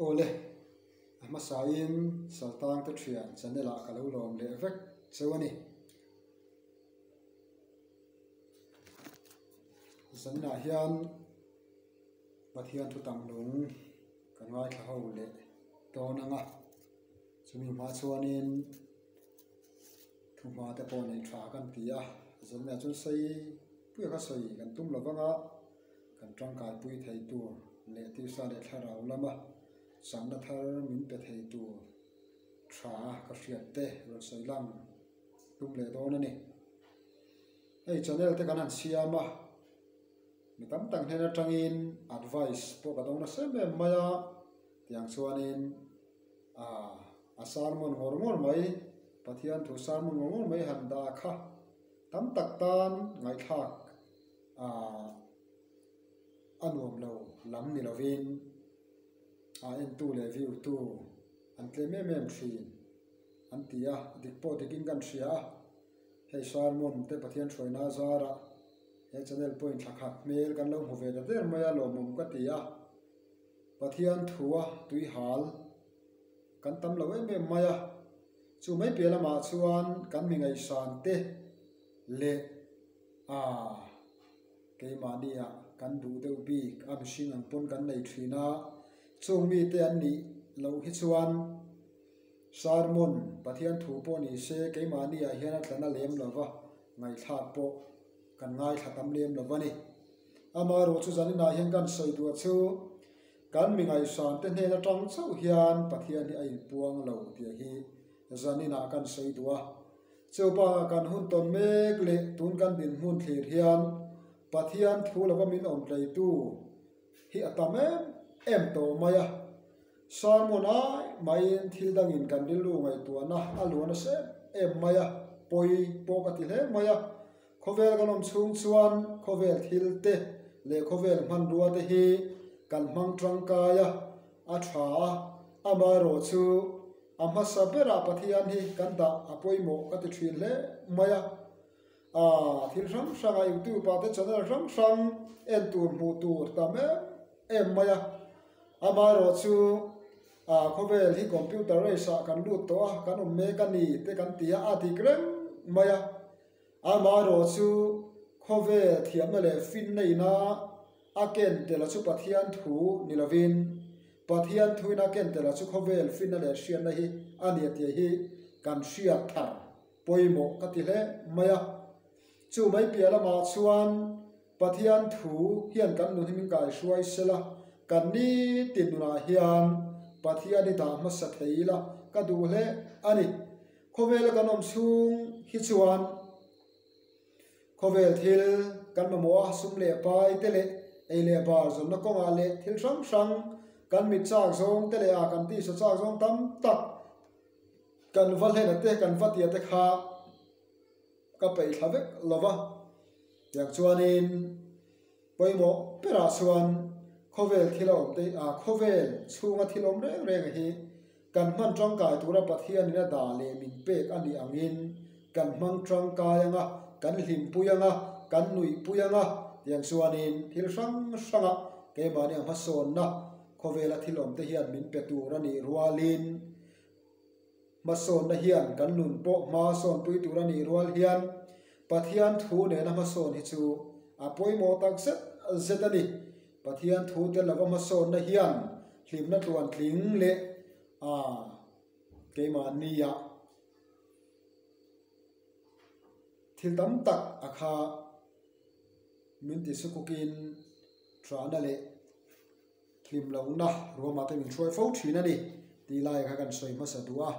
ole ama saim saltang te thian chanela kalo lom le vek chewani zanna hian pathian thu thinlung kan ngai thla ho le ton anga chumi ma chuanin thuma te pon nei thla kan tia zanna chun sei pui kha sei kan tum lawanga kan tawngtaipui thei tu le ti sa le tharau lama sangna thar min pe thei tu tha ka hriat te ro sailam tum le don ani ei channel te kan han siama mi tam tang hena tangin advice po ka dong na se me maya tiang chuanin a sarmon ngor mai pathian thu sarmon ngor mai han da kha tam tak tan ngai thak anuam lo lam ni lovin en tu le view tu an tle mem thin an tia dik po dikin kan ria hei sarmon te pathian throina zara he channel point thakhat mel kan lo hove da der maya lo mum ka tia pathian thuwa tui hal kan tam lo em maya chu mai pela ma chuan kan mi ngai san te le ke mania kan du deuh bik am hring ang pon kan nei thina chung mi te an ni lo hi chuan sarmon pathian thu po ni se ke mania hian a tlana lem lova ngai thak po kan ngai thatam lem lovani ama ro chu zanina hian kan sei tu chu kan mi ngai san te ne la tang chau hian pathian ni ai puang lo tia hi zanina kan sei tua chopa kan hun ton mek le tun kan din hun thlir hian pathian thu lova min om tlei tu hi atame em to maya sarmona mai thil dangin kan dil lu ngai tu na aluana se em maya poi poka ti le maya khovel kalom chung chuan khovel thil te le khovel man ruwa te hi kan mang tangkaya a tha ama ro chu ama sabera pathian hi kan da apoi mo ka ti thin le maya thil ram sanga tu pa te channel ram sang en tur mu tur ta me em maya ama ro chu khovel hi computer re sa kan lut to kan me kan ni te kan tia ati krem maya ama ro chu khovel thiam le fin nei na aken te la chu pathian thu nilovin pathian thu na ken te la chu khovel fin na le hrian na hi ani ati hi kan hria thar poimo ka ti le maya chu mai piala ma chuan pathian thu hian kan nu himin kai hruai sela kan ni tinuna hian pathian ni da ma sa theila ka du le ani khovel kanom chung hi chuan khovel thil kan ma mo sum le pai te le ei le bar zon na konga le thil sang kan mi chak zong te le kan ti sa chak zong tam tak kan val he te kan vatia te kha ka pei thavek lova yak chuanin poimo pera chuan khovel thilom te khovel chunga thilom reng hi kan man tangkai tura pathian ina da le min pek ani angin kan mang tangkai anga kan hlim puyanga kan nui puyanga yang chuanin thil sanga ke mani ma son na khovela thilom te hian min pe tur ani rualin ma son na hian kan nun po ma son pui tur ani rual hian pathian thu ne na ma son hi chu apoi mo tak zetani pathian thu te lava ma son na hian hlim na tuan tling le ke mania thil tam tak akha min ti sukukin trana le thlim lo na roma te min throi fo thina ni ti lai kha kan soi ma sa tua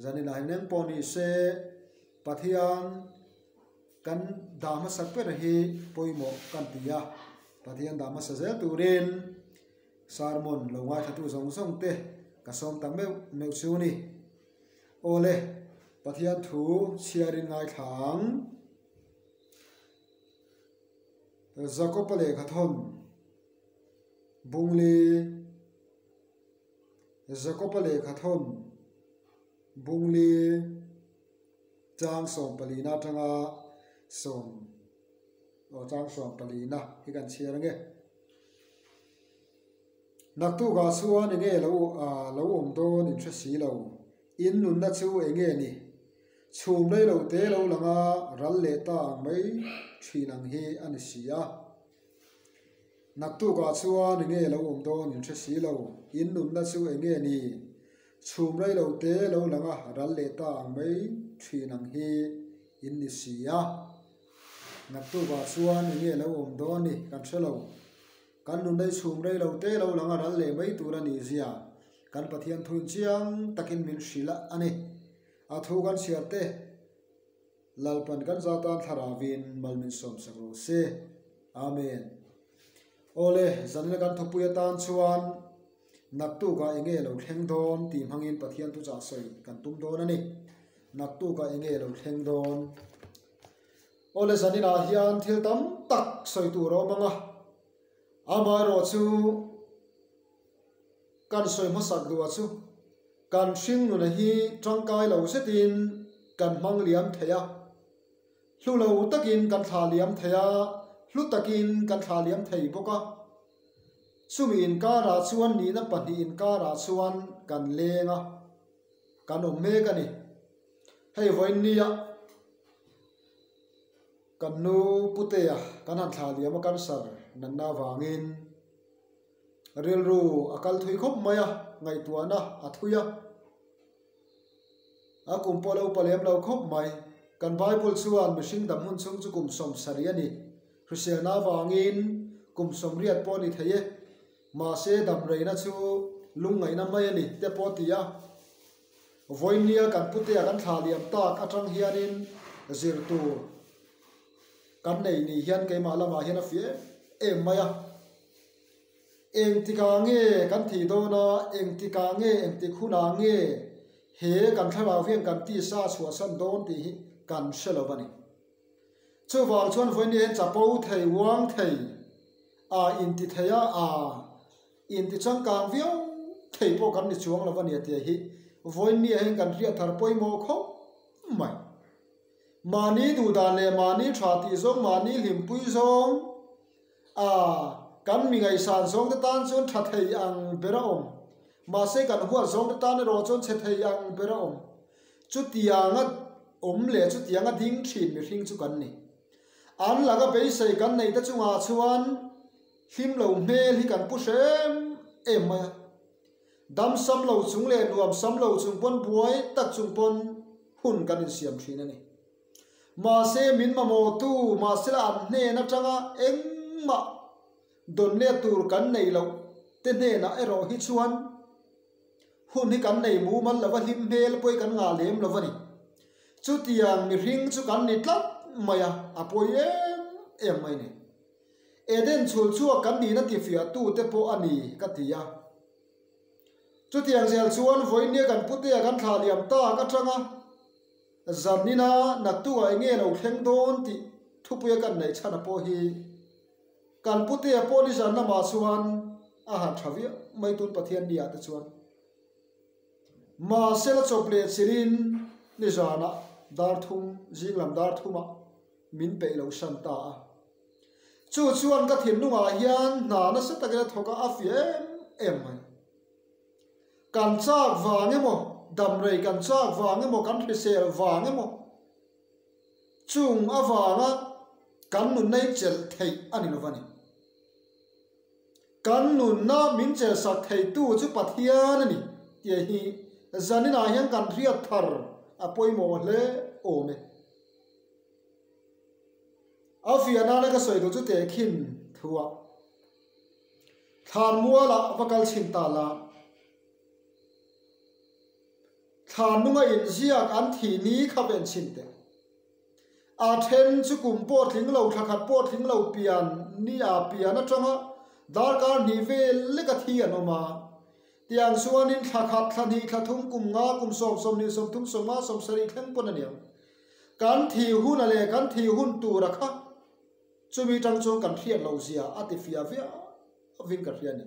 zanina neng poni se pathian kan dama sakper hi poimo kan tia pathian dama sa zel turin sarmon lo ngai thatu zong te ka som tam meu chu ni ole pathian thu siarin ngai thang zakopale khathon bungli zakopale khathon bungli chang som palina tanga som o chang som palina hi kan chiar nge Naktuk ga chuan enge lo om don in thra si lo in nun na chu enge ni chhum lei lo te lo langa ral le ta mai thinang hi an sia Naktuk ga chuan enge lo om don in thra si lo in nun na chu enge ni chhum lei lo te lo langa ral le ta mai thinang hi in ni sia Naktuk ga chuan enge lo om don ni kan thelo kan nun dei chhum lei lo te lo langa ral le mai tur ani zia kan pathian thun chiang takin min hrila ani a thu kan siate lalpan kan zatan tharawin malmin som sangro se amen ole zanna kan thupuya tan chuan Naktuk ga enge lo thleng don tim hangin pathian tu cha soi kan tum don ani Naktuk ga enge lo thleng don ole zanina hian thil tam tak soi tu ro manga ama ro chu kan soi masak duwa chu kan hring nu na hi tangkai lo setin kan mang liam theya hlu lo takin kan thla liam theya hlu takin kan thla liam thei boka sumi in kara chuan ni na pahni in kara chuan kan lenga kan om me ka ni hei voin nia kan nu puteya kan han thla liam kan sar nan na wangin ril ru akal thui khop maya ngai tuana athuya akum polo palem lo khop mai kan bible chuan mihring dam hun chung chu kum som sariani hrisel na wangin kum som riat poni theye ma se dam reina chu lungai na mai ani te potia voinia kan putea kan thaliam tak atang hianin zirtu kan nei ni hian ke malama hian a fie em maya eng tika nge kan thi do na eng tika nge eng ti khuna nge he kan thara hian kan ti sa chua san don ti kan selovani chu wal chuan voini en chapo thei wang thei a in ti theya a in ti chang kang viau thei po kan ni chuang lovani ate hi voini hen kan ria thar poi mo kho mai mani du da le mani tha ti zong mani lim pui zong a kan mi ngai san zong ta tan chon tha thei ang bera om ma se kan huwa zong ta tan ro chon che thei ang bera om chu tianga om le chu tianga ding thin mi hring chu kan ni an laga be sei kan nei ta chunga chuan him lo mel hi kan pu sem em ma dam sam lo chung le nuam sam lo chung pon buai tak chung pon hun kan in siam thin ani ma se min ma mo tu ma se la an ne na changa eng ma don le tur kan nei lo te ne na ero hi chuan hun hi kan nei mu man lawa him mel poi kan nga lem lawani chu tiang mi hring chu kan ni tlat maya apoi em mai ni eden chul chu kan ni na ti fia tu te po ani ka tia chu tiang zel chuan voinia kan putia kan thla liam ta ka changa zanina Naktuk a nge lo thleng don ti thupuya kan nei chana po hi kan putia po ni zan na ma chuan a han thavia mai tun pathian nia ta chuan ma sela chople chirin ni zana dar thum jinglam dar thuma min pe lo san ta chu chuan ka thin lunga hian na na sa ta ga thoka a fiem em mai kan chak wange mo dam rei kan chak wange mo kan thrisel wange mo chung awanga kan nun nei chel thei ani lovani kan nun na min chel sak thei tu chu pathian ani ye hi zanina hian kan riat thar apoi mo hle ome afiana la ka soi do chu te khin thua than muala vakal chinta la than nunga in ziak an thi ni khaben chinte a then chu kum po thling lo thakhat po thling lo pian ni a pian atanga darkar ni vel le ka thi anoma tiang suanin thakhat thani thathum kum nga kum som som ni som thum som ma som sari theng pon ania kan thi hun ale kan thi hun tu rakha chumi tang chong kan thiat lo zia ati fia via vin ka riani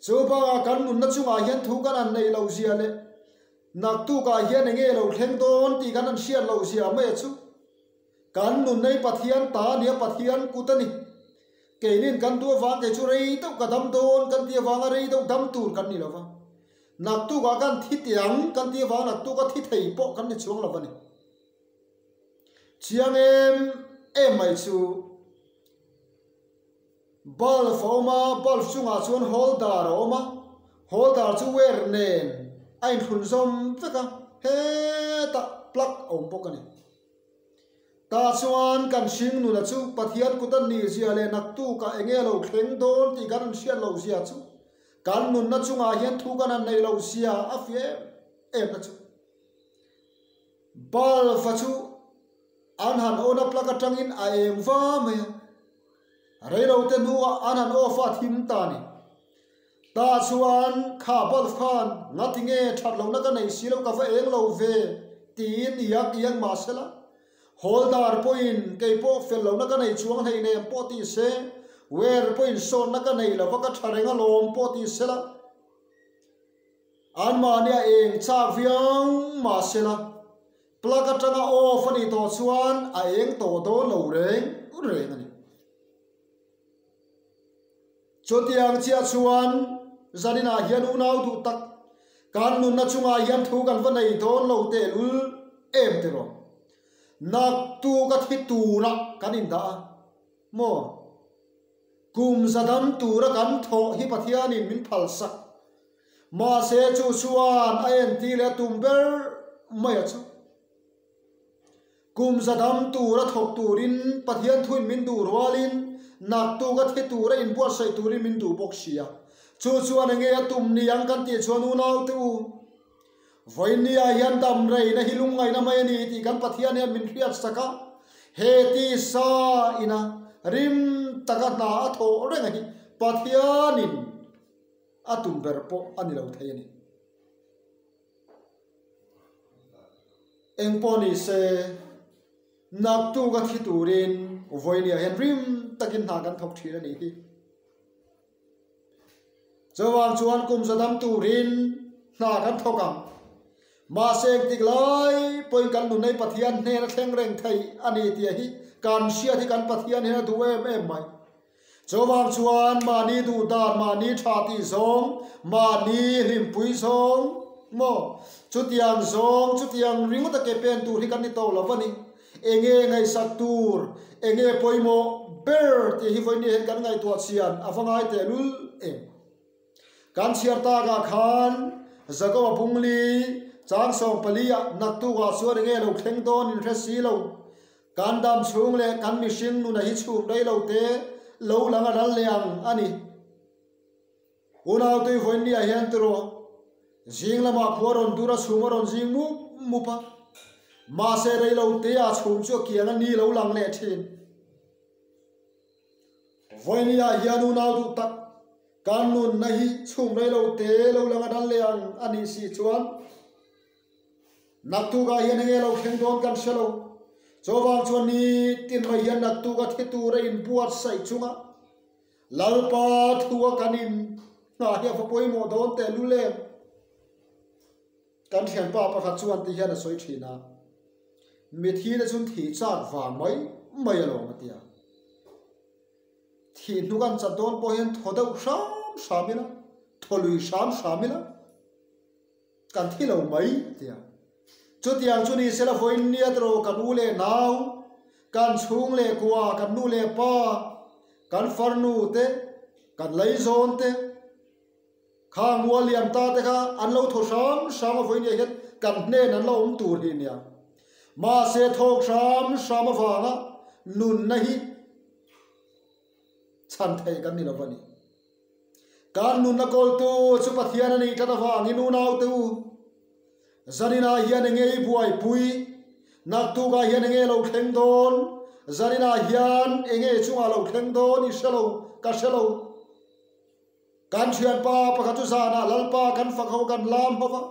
choba kan nun na chunga hian thu kan an nei lo zia le Naktuk ka hian nge lo thleng don ti kan an siat lo zia me chu kan nun nei pathian ta nia pathian kutani ke nin kan tu awang ke chu rei to ka dam don kan ti awang rei to dam tur kan ni lova Naktuk ga kan thi tiang kan ti awang Naktuk ka thi thei po kan ni chuang lova ni chiang em mai chu bal foma bal chunga chuan holder oma holder chu wer nen ai thun zom veka he ta plug om pokani ta chuan kan sing nu la chu pathian kutan ni zia le Naktuk ka engelo thleng don ti kan sian lo zia chu kan nun na chunga hian thu kan an nei lo zia afie em na chu bal fa chu an han ona plug atangin a em va me rei lo te nu an han ofa thim ta ni ta chuan kha bal khan ngatinge that lo na ka nei si lo ka fa eng lo ve tin yak yang ma sela holder point ke po fel lo na ka nei chuang hei ne po ti se wer point son na ka nei lo ka tharenga lom po ti sela an ma nia eng cha viang ma sela plaka tanga off ani to chuan a eng to do lo reng u reng ani chotiang chia chuan zanina hian u nau du tak kan nun na chunga hian thu kan va nei don lo te lul em te ro Naktuk ka thi tu ra kan in da mo kum zadam tu ra kan tho hi pathian in min phal sak ma se chu chuan a en ti le tumber mai chu kum zadam tu ra thok turin pathian thuin min du rwalin Naktuk ka thi tu ra in buat sai turin min du bok sia chu chuan nge tum ni yang kan ti chuan u nau tu voinia hian dam rei na hilung ngai na mai ni ti kan pathian hian min riat saka he ti sa ina rim taka na atho renga hi pathianin atum berpo ani lo thai ni engponi se Naktuk ka thi turin voinia hian rim takin na kan thok thira ni hi zawang chuan kum zadam turin na kan thokam ma sek tik lai poi kan nu nei pathian ne na thleng reng thai ani ti hi kan sia thi kan pathian he du em mai zawang chuan ma ni du dan ma ni tha ti zong ma ni lim pui zong mo chutiang zong chutiang ringu ta ke pen tu hi kan ni to lovani enge ngai sak tur enge poimo ber ti hi voi ni kan ngai tu chian afangai te lul em kan chiar ta ga khan zakawa pungli chang sawm palia Naktuk ga suar nge lo thleng don in resi lo kan dam chung le kan mi sing nu na hi chung dai lo te lo langa dal leang ani unau tu voi ni a hian tro jing lama khoron dura sumaron jing mu pa ma se rei lo te a chung chu kiang ani lo lang le thin voi ni a hian unau tu tak kan nun nahi chung rei lo te lo langa dal leang ani si chuan Naktuk ga hian nge lo thleng don kan selo chowang chuan ni tin mai hian Naktuk ga thi tu ra in buat sai chunga lalpa thua kanin na hi fa poi mo don te lule kan thian pa pakhat chuan ti hian a soi thina mi thi na chun thi chak wa mai lo ma tia thi nu kan cha don po hian thodau shamina tholui shamina kan thi lo mai tia chutiang chuni sela voin nia tro kan ule nau kan chung le kwa kan nu le pa kan farnu te kan lei zon te khang waliam ta te kha an lo tho sam voin ye het kan ne nan lo tur hi nia ma se thok sam wanga nun nahi chan thai kan ni lovani kan nun na kol tu chu pathian ani ta wang inu nau tu zanina hian nge buai pui Naktuk ga hian nge lo thleng don zanina hian enge chunga lo thleng don I selo ka selo kan thian pa pakhat chu zana lalpa kan fakho kan lam hova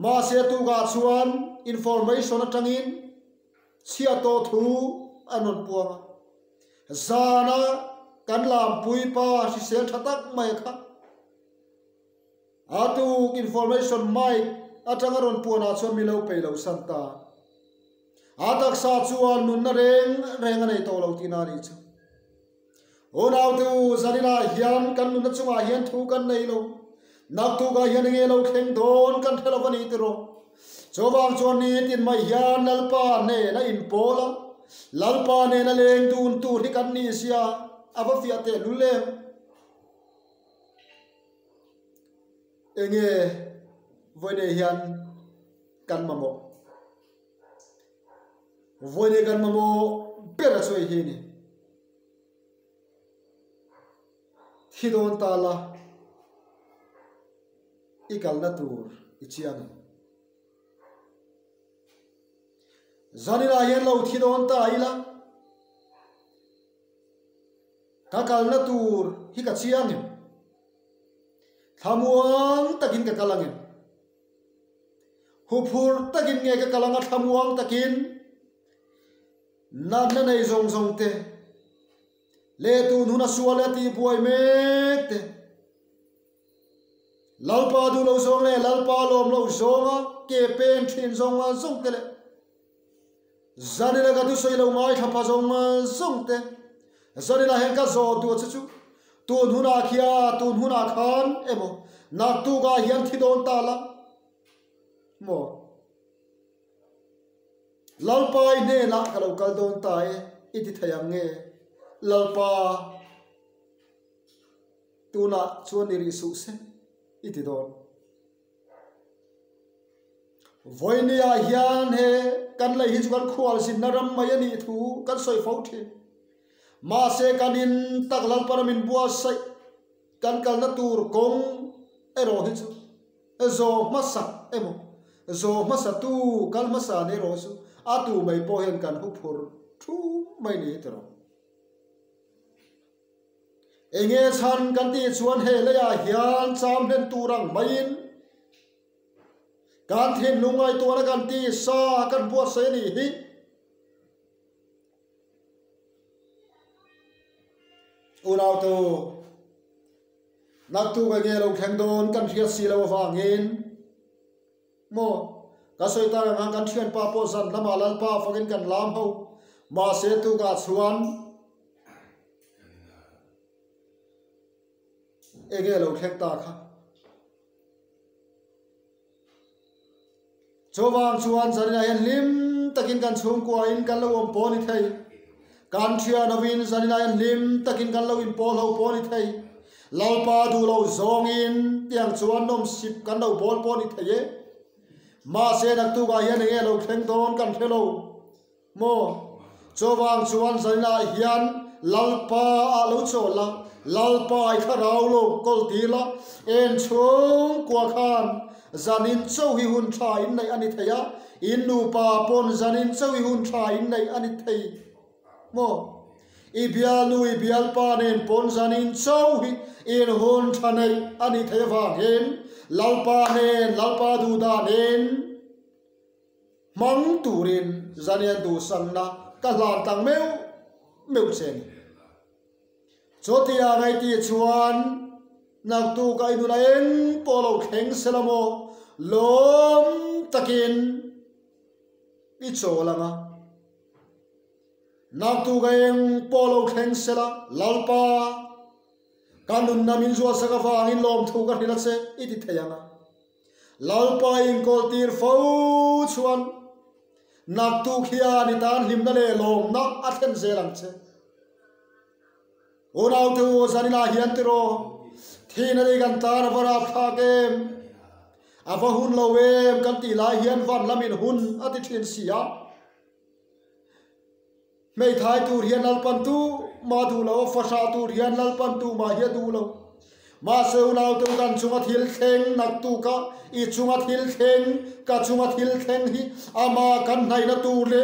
ma se tu ga chuan information atangin chia to thu anon puanga zana kan lam pui pa si sel thatak mai kha atu information mai atangaron puana chuan Minlo peilo santa atak sa chuan nun na reng anei to lo tina ri chu Onau tu zanina hian kan nu na chunga hian thu kan nei lo Naktuk ga hian nge lo thleng don kan thelo vani tiro chowang chon ni tin mai hian lalpa ne na in pola lalpa ne na leng tun tu hi kan ni sia ava fiate lule enge voine hian kan mamo voine kan mamo pera choi hi ni hidon tala ikal na tur ichiang zanina hian lo hidon ta ila kakal na tur hi ka chiang thamuang takin ka kalangin hupur takin nge ka kalanga thamuang takin nan na nei zong zong te le tu nuna suale ti buai mek te lalpa du lo zong le lalpa lom lo zonga ke pen thin zonga zong te le zanila ga tu soi lo mai thapa zonga zong te zanila hen ka zo du chu tu nuna khia tu nuna khan emo Naktuk ga hian thidon tala mo lalpa ne la kalau kal don tai iti thayang nge lalpa tuna chuan iri su se iti don voinia hian he kan lai hi chuan khual sin naram mai ani thu kan soi fo thi ma se kanin tak lalpa min bua sai kan kal na tur kong ero hi chu zo masa emo zo masa tu kal masa ne ro su atu mai po hen kan hu phur thu mai ni tro enge chan kan ti chuan he le ya hian cham len turang main kan thinlung ai to na kan ti sa kan bua se ni hi unau tu Naktuk ga ge lo thleng don kan thia si lo wangin mo ka soi ta ngang kan thian pa po san lama lal pa fangin kan lam ho ma se tu ga chuan ege lo thleng ta kha chowang chuan zanina hian lim takin kan chung kwa in kan lo om po ni thei kan thia novin zanina hian lim takin kan lo in po lo po ni thei lalpa du lo zong in tiang chuan nom sip kan lo bol po ni thei ma se Naktuk ga hian nge lo thleng don kan thelo mo chowang chuan zanina hian lalpa a lo chola lalpa ai kharau lo kol ti la en chung kwa khan zanin chau hi hun tha in nei ani theya in nu pa pon zanin chau hi hun tha in nei ani thei mo ibial nu ibial pa nen pon zanin chau hi in hun tha nei ani thei wa hen lalpa nen lalpa du da nen mang turin zanian du sang na ka lan tang meu chen chotia ngai ti chuan Naktuk ka inu lain polo kheng selamo lom takin i cholanga Naktuk ga eng polo kheng sela lalpa kanun namin zuwa saka fangin lom thu ka hila se iti thayanga lalpa in kol tir fo chuan Naktuk hian itan himna le lom na athen zelang che onau tu zanina hian tiro thina le kan tar vara kha kem ava hun lowem kan ti la hian van lamin hun ati thin sia mei thai tur hian lalpan tu ma du lo fasha tur hian lalpan tu ma hi du lo ma se unau tu kan chunga thil thleng Naktuk ka i chunga thil thleng ka chunga thil thleng hi ama kan nai na tu le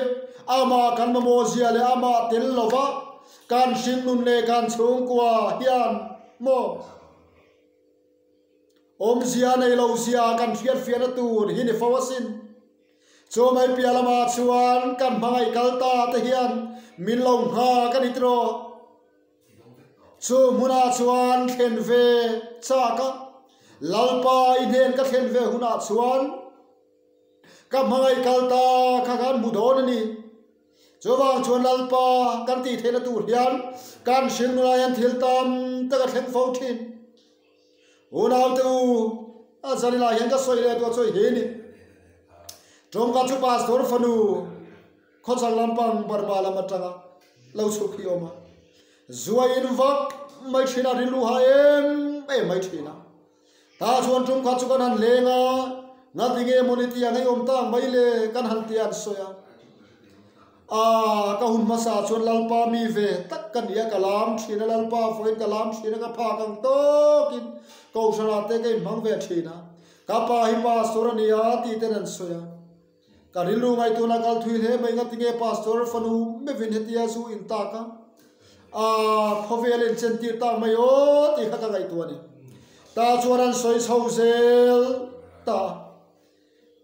ama kan mo zia le ama tel lova kan sin nun le kan chung kwa hian mo om zia nei lo zia kan fiat fiat tur hi ni fawasin cho mai pialama chuan kan bangai kalta te hian Minlo ha kan itro chu muna chuan thlen ve chaka lalpa inen ka thlen ve huna chuan ka bangai kalta ka kan mudon ni cho vang chuan lalpa kan ti thena tur hian kan hring nula yan thil tam taka thleng fo thin unau tu a zanila hian ka soi le to choi he ni trong ka chu pastor fanu khochang lampang barbala matanga lo chu khioma zuai in vak mai thina rilu ha em mai thina ta chuan trong ka chu kan han lenga ngatinge moniti angai om tang mai le kan han tian soya ka hun masa chuan lalpa mi ve tak kan ya kalam thina lalpa foin kalam thina ka pha kang to kin ko sara te ke mang ve thina ka pa hi pastor ania ti ten soya ka rilu ngai tu na kal thui he mai ngatinge pastor fanu me vin hetia su in ta ka khovel in senti ta mai o ti khata ngai tu ani ta chuan soi chho zel ta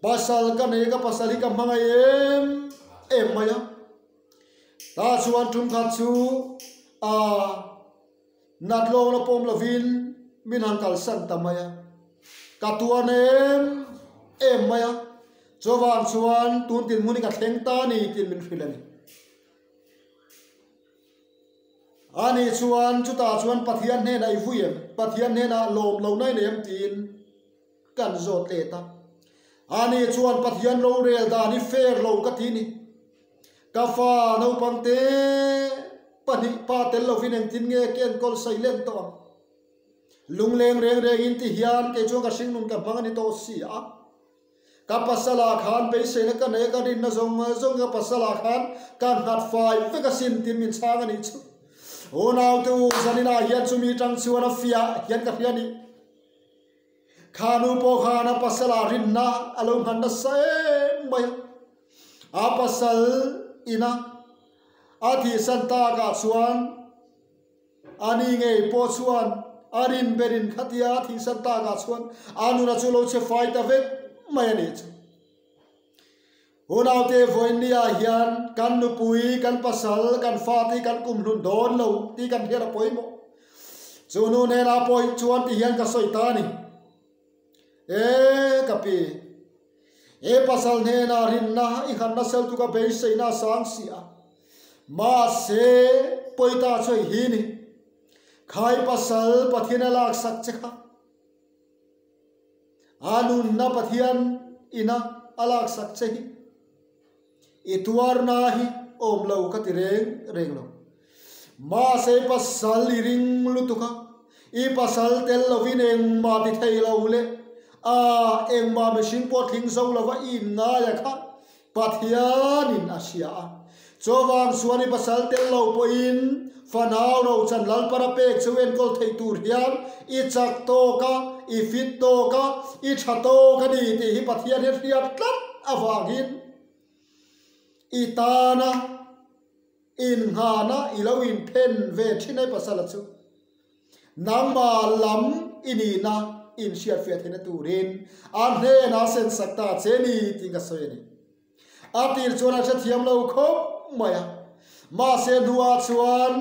pasal ka nei ka pasali ka mangai em maya ta chuan tum kha chu nat lo na pom lovin min han kal san tamaya ka tuan em maya chowang chuan tun tin muni ka thleng ta ni tin min filani ani chuan chuta chuan pathian ne nai vuiem pathian ne na lom lo nai nem tin kan zot le ta ani chuan pathian lo rel da ni fair lo ka ti ni ka fa no pangte pani pa tel lo vin tin nge ken kol silent to lung leng reng reng in ti hian ke chu ka sing nun ka mangani to si a ka pasala khan pe se na ka ne ka din na zong ka pasala khan kan hat fai fe ka sin tin min chang ani chu o naw tu zanina hian chu mi tang chuan a fia hian ka fia ni khanu po khana pasala rin na alo han na se mai a pasal ina athi santa ka chuan ani ngei po chuan arin berin khatia thi santa ka chuan anu na chu lo che fai ta ve mai ani chu hunau te voinia hian kan nu pui kan pasal kan fa ti kan kum hlun don lo ti kan hera poimo chu nu ne la poi chuan ti hian ka soi ta ni kapi pasal ne na rin na i khan na sel tu ka be sei na sang sia ma se poita choi hi ni khai pasal pathina lak sak chekha anun na pathian ina alak sak chehi ituar na hi om lo ka ti reng lo ma se pasal ring lutuka i pasal tel lovin eng ma ti thei lo le eng ma machine pot thing zo lova in nga ya kha pathian in asia chowang suani pasal tel lo po in fanau ro chan lal para pek chuwen kol thei tur hian i chak to ka i fit to ka i thato ka ni ti hi pathian he riat tlat avang hin i tana in hana i lo in pen ve thinai pasala chu nangma lam ini na in shiat fiat hena turin an he na sen sakta cheni tinga soeni atir chona cha thiam lo khop maya ma se duwa chuan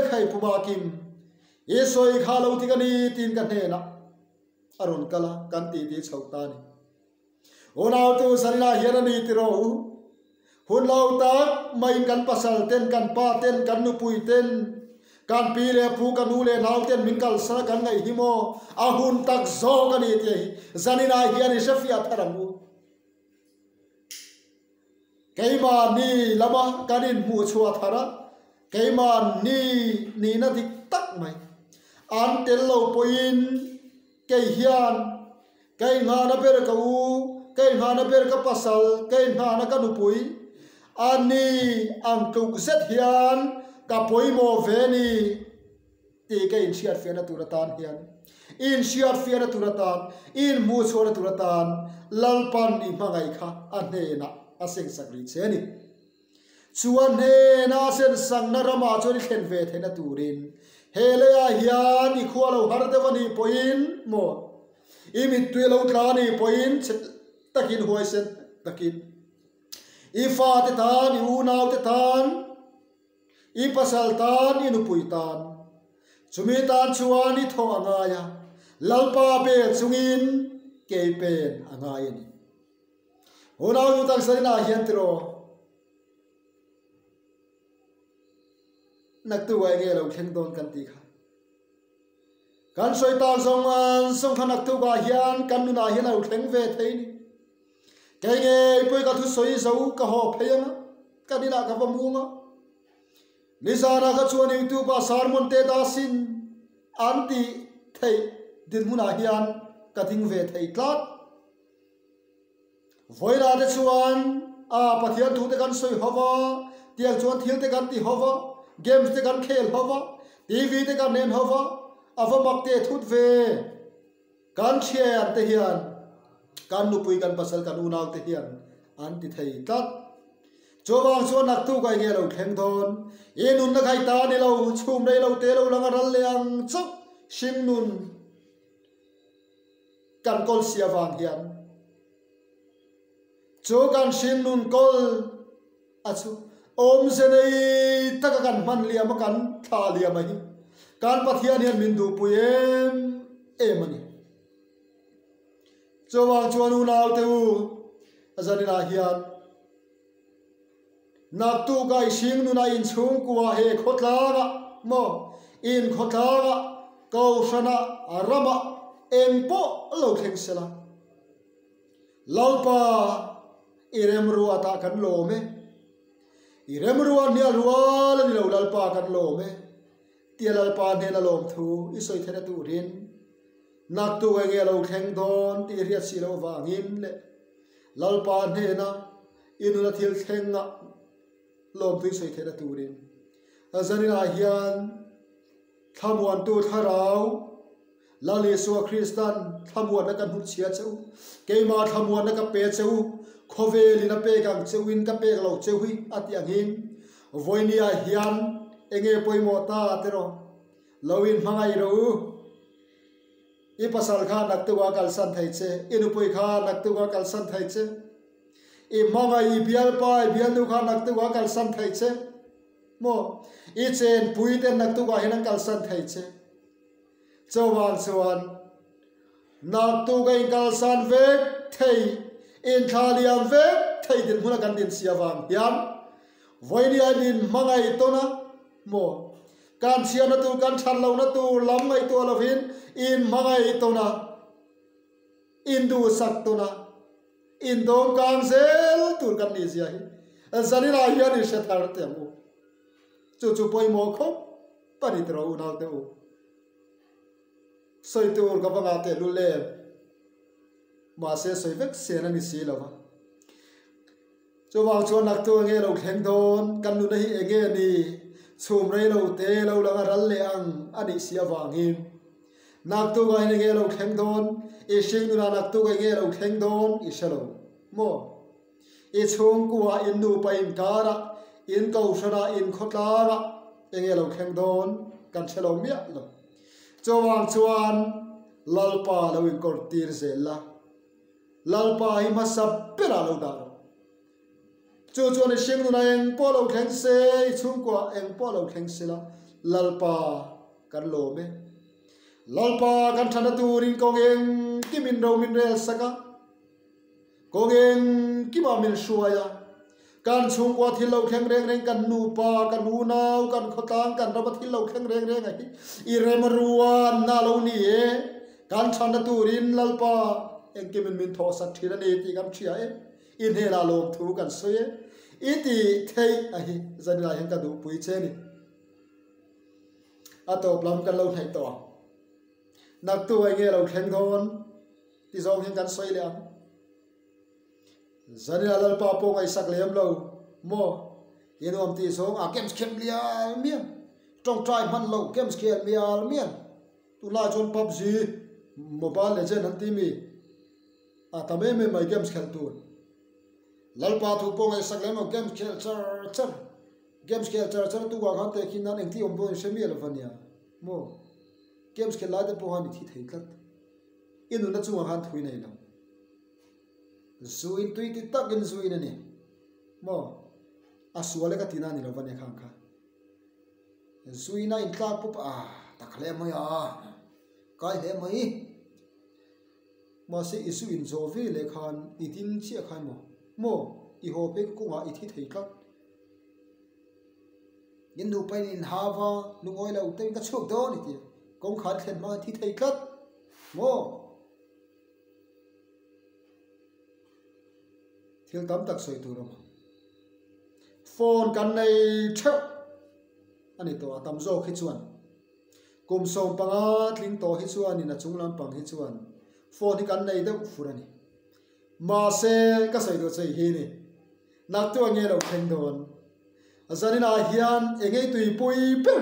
khai puma kim e soi kha lo tikani tin ka ne na arun kala kan ti ti chhauta ni onau tu sarina hian ani ti ro hun lo tak mai kan pasal ten kan pa ten kan nu pui ten kan pi le pu kan nu le nau ten min kal sa kan ngai himo a hun tak zo kan ni ti zanina hian i shafia tharamu keima ni lama kanin mu chua thara keima ni na dik tak mai an tel lo poin ke hian ke nga na ber ka u ke nga na ber ka pasal ke nga na ka nu pui ani ang tu set hian ka poi mo ve ni ti ke in shiat fe na turatan hian in shiat fe na turatan in mu chua na turatan lalpan ni mangai kha ane na aseng sakri cheni chuan he na sen sang na rama chori khen ve thena turin hele a hian i khualo har devani poin mo imi tuelo tlani poin takin hoi sen takin i fa te tan i unau te tan i pasal tan i nupui tan chumi tan chuan i tho angaya lalpa be chungin ke pen angaya ni onau yu tak sarina hian tro Naktuk ai nghe lâu khen đồn kan ti kha kan soi ta zong an song khan Naktuk a hian kan nu na hian lâu khen về thế ni cái nghe bơi cả thứ soi dấu cả họ phê á cái đi là cả vòng uống á lý ra là cái chuan YouTube và sarmon te da sin anti thầy din mu na hian cả thing về thầy tlat voi ra de chuan pathian thu te kan soi hova tiang chuan thil te kan ti hova games te kan khel hova TV te kan nen hova avamak te thut ve kan chian te hian kan nu pui kan pasal kan unaw te hian anti thei tat chowang chuan Naktuk ai nge lo thleng thon inun na khai ta ni lo chhum dei lo te lo langa ral leang chok sim nun kan kol sia wang hian cho kan sim nun kol achu om se nei taka kan man liam kan tha liam hi kan pathian hian min du pui em ani chowang chuan unaw te u azanina hian Naktuk ai sing nu na in chung kwa he khotlaga mo in khotlaga kau sana arama engpo lo thleng sela lalpa irem ruwa ta kan lo me irem ruwa nia ruwa la ni lo lalpa kan lo me tia lalpa ne la lom thu isoi thena tu rin Naktuk ai nge lo thleng don ti riat si lo wangin le lalpa ne na inu na thil thlenga lom thui soi thena turin azanina hian thamuan tu tharau lali so Christian thamuan na kan hu chia cheu keima thamuan na ka pe cheu khoveli na pe gang cheuin ka pe lo cheui atiang hin voinia hian enge poimo ta tero lowin mangai ro i pasal kha Naktuk kal san thai che inu pui kha Naktuk kal san thai che i mangai bial pai bial nu kha Naktuk kal san thai che mo i chen pui ten Naktuk hian kal san thai che chawang chuan Naktuk kal san vek thei in thaliam vek thei din huna kan din siawang hian voinia din mangai tona mo kan sia na tu kan than lo na tu lam ngai to lovin in mangai tona in du sak tona in dom kang zel tur kan ni sia hi zanina hian ni shathar te mu chu chu poi mo kho pani tro u naw te u soi tur ka banga te lu le ma se soi vek se na ni si lawa chu wang chuan Naktuk nge lo thleng don kan nu na hi enge ni chhum rei lo te lo langa ral le ang ani sia wangin Naktuk ai nge lo thleng don e sing nu na Naktuk ai nge lo thleng don i shalo mo e chung kwa in nu pa in kara in kau shara in khotlara enge lo thleng don kan chelo mia lo chawang chuan lalpa lo in kor tir zela lalpa hi ma sap pera lo da chu chu ni sing nu na eng po lo thleng se chung kwa eng po lo thleng sela lalpa kan lo me lalpa kan thana turin kongeng kimin ro min rel saka kongeng kima min shuaya kan chung kwa thil lo thleng reng reng kan nu pa kan nu nau kan khotang kan rabat thil lo thleng reng reng ai i rem ruan na lo ni e kan thana turin lalpa eng kimin min tho sak thila ni ti kam thia e in hela lom thu kan soye iti thei ai zanila hen ka du pui che ni atop lam kan lo thai to Naktuk ai nge lo thleng thon ti zong hen kan soi le zanila lalpa pong ai sak lem lo mo yenom ti song games khem lia mian trong trai man lo games khem lia mian tu la chon PUBG Mobile Legend han ti mi tame me mai games khel tu lalpa thu pong ai sak lem lo games khel char tu wa khan te khin nan eng ti om bo se mi lo vania mo games khel la te po han thi thei tlat inu na chu khan thui nei lo zuin tui ti tak in zuin ani mo asuale ka tina ni lo vania khang kha zuina in tlak pup takhle mo ya kai he mai ma se isu in zo ve le khan itin chi khan mo i ho pe ku nga i thi thei tlat in nu pai in hava lungoi lo te ka chuk do ni ti kong khat khen ma thi thei khat mo thil tam tak soi tu ram phone kan nei theu ani to tam zo khi chuan kum som panga tling to hi chuan in a chunglam pang hi chuan phone hi kan nei deuh furani ma se ka sai do chei hi ni nak tu nge lo theng don azanina hian engei tui pui pe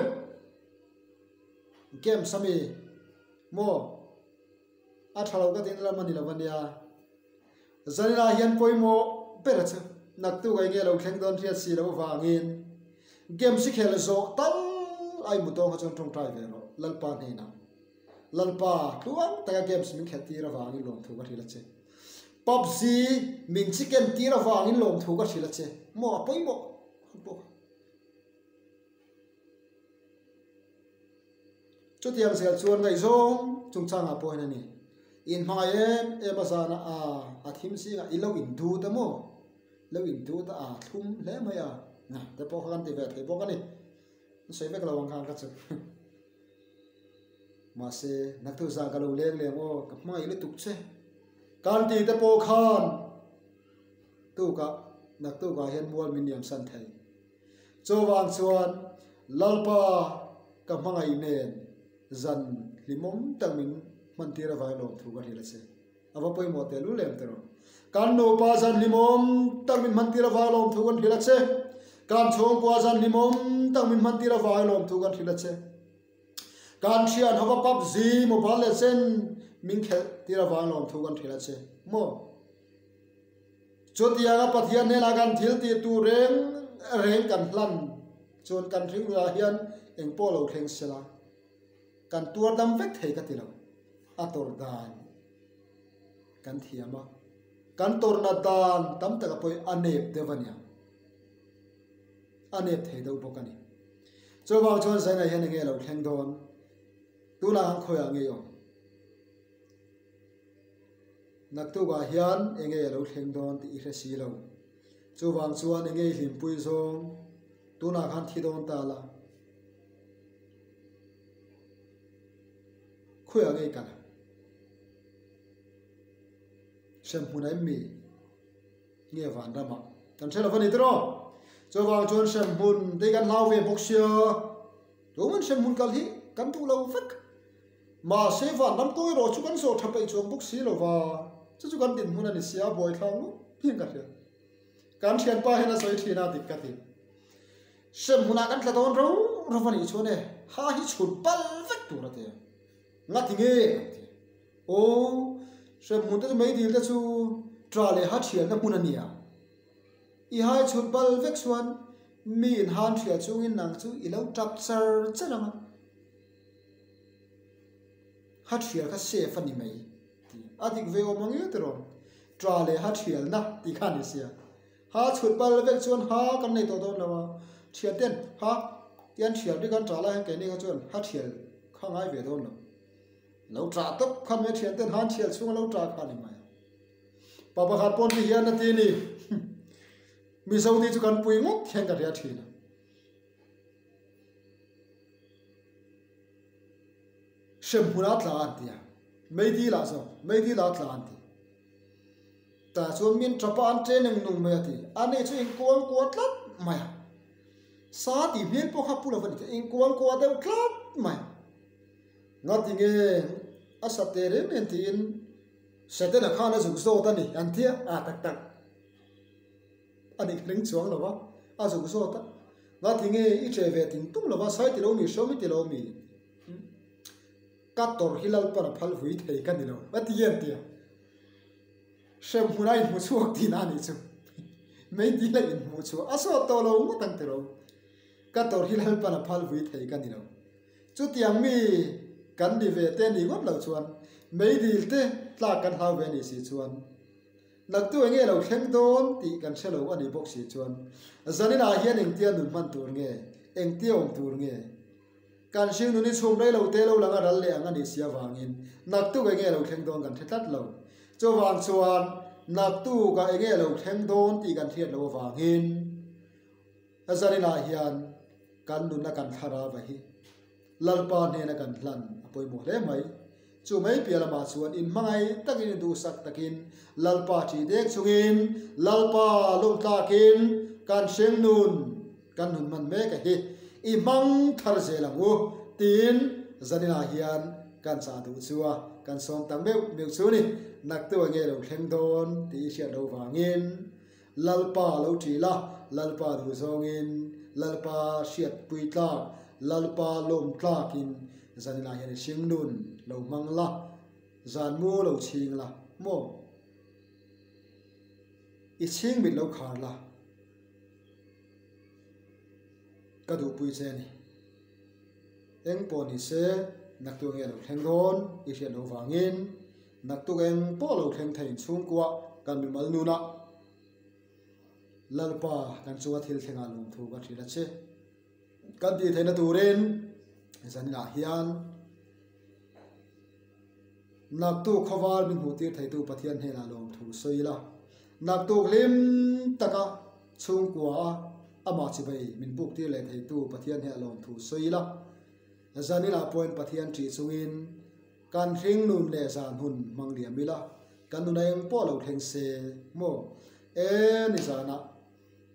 game sami mo a thalo ka tin lamani lavania azanina hian poi mo pe ra cha nak tu nge lo theng don thia si lo wangin game si khel zo tal ai mu to chon tong trai ve ro lalpa nei na lalpa tuang ta games min khati ra wangin lom thu ka thila che PUBG min chicken tira wangin lom thu ka thila che mo poi mo chu tiang sel chuan ngai zong chung changa po na ni in hma em azana a thim si ga ilo in du ta mo lo in du ta a thum le ma ya na te po khan ti ve te po ka ni sei ve ka lawang khan ka chu ma se nak tu za ka lo leng le mo ka ma ile tuk che kan ti te po khan tu ka nak tu ka hian mual min niam san thai cho wang chuan lalpa ka mangai nen zan limom tamin man tira vai lom thu ka hila che ava poi mo te lu lem tero kan no pa zan limom tamin man tira vai lom thu kan hila che kan chong kwa zan limom tamin man tira vai lom thu kan hila che kan thian hava PUBG mobile legend min khel tira vai lom thu kan hila che mo chotia ga pathian ne la kan thil ti tu reng kan hlan chon kan thing la hian eng po lo thleng sela kan tuar dam vek thei ka tilo ator dan kan thiama kan tor na dan tam ta poi anep devania anep thei do bokani chowang chon sai na hian nge lo thleng don tu la ang khoya nge yo nak tu ga hian enge lo thleng don ti hre si lo chowang chuan enge hlim pui zong tu na khan thi don ta la khoya nge kan sem hunai mi nge van rama kan thela vani tro chowang chon sem hun de kan lau ve boxia to man sem hun kal hi kan tu lo vek ma se van ram toi ro chu kan so thapai chong boxi lo wa chu kan din hun ani sia boy thang phin ka thia kan thian pa hena soi thina dik ka ti sem huna kan tla don ro ro vani chone ha hi chut pal vek tu ra te ngati nge o sem hun te mai dil te chu tra le ha thian na hun ania I hai chut pal vek suan mi in han thia chung in nang chu I lo tap sar chanama ha thia ka se fani mai adik ve o mangi tro tra le ha thial na ti khan ni sia ha chut pal vek chuan ha kan nei to don lawa thian ten ha tian thial ri kan tra la han ke ni ka chuan ha thial khangai ve don lo lo tra top khan me thian ten han thial chung lo tra khan ni mai pa pa khat pon ti hian na ti ni mi sau ti chu kan pui ngok thian ka ria thina sem huna tla an tia mei di la so mei di la tla an ti ta chu min trapa an training nung me ti ane chu in kuang ko tlat mai sa ti hmel po kha pula van ti in kuang ko de tlat mai ngati nge asate re men ti in setena khana zu zo ta ni an tia a tak tak ani ling chuang lo wa a zu zo ta ngati nge I treve ting tum lo wa sai ti lo mi so mi ti lo mi kator hilal para phal hui thei kan ni lo ati yen tia sem hunai mu chuak ti na ni chu mei di la in mu chu aso to lo mu tang te ro kator hilal para phal hui thei kan ni lo chu tiang mi kan di ve te ni got lo chuan mei dil te tla kan hau ve ni si chuan nak tu nge lo thleng don ti kan chelo ani box si chuan zanina hian eng tia nun man tur nge eng tia om tur nge kan sing nu ni chum dai lo te lo langa ral le anga ni sia wangin nak tu nge lo thleng don kan thlat lo cho wang chuan nak tu ka nge lo thleng don ti kan thiat lo wangin azanina hian kan nun na kan thara va hi lalpa ne na kan hlan apoi mo le mai chu mai pialama chuan in mangai takin du sak takin lalpa thi dek chungin lalpa lom takin kan seng nun kan hun man me ka hi i mang thar zelangu tin zanina hian kan cha du chuwa kan som tang meu chu ni naktu nge lo thleng don ti sia do wangin lalpa lo thi la lalpa du zongin lalpa siat puitla lalpa lom tlakin zanina hian sing nun lo mangla zan mu lo ching la mo i ching mit lo khar la ka du pui che ni eng po ni se naktu nge lo thleng don i sia lo wangin naktu eng po lo thleng thein chung kwa kan mi mal nu na lalpa kan chuwa thil thenga lum thu ka thila che kan ti theina turin zanina hian naktu khawal min hu tir thaitu pathian hela lom thu soila naktu lim taka chung kwa ama chi bai min buk tir le thaitu pathian hela lom thu soila zanina point pathian chi chungin kan hring nun le zan hun mangliam mila kan nu nang po lo thleng se mo ni zana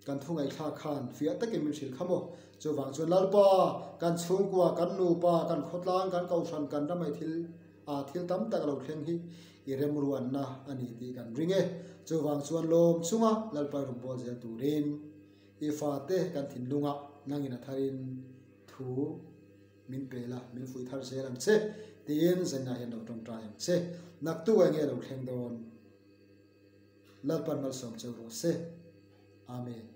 kan thungai kha khan fia takin min sil khamo chu wang chu lalpa kan chung kwa kan nu pa kan khotlang kan kau san kan damai thil tam tak lo thleng hi i rem ruan na ani ti kan ringe chu wang chuan lom chunga lalpa rum bol zel turin i fa te kan thinlunga nangina tharin thu min pela min fui thar se lam che tin zanna hen lo tong trai che naktu nge lo thleng don lalpan mal som che ro se amen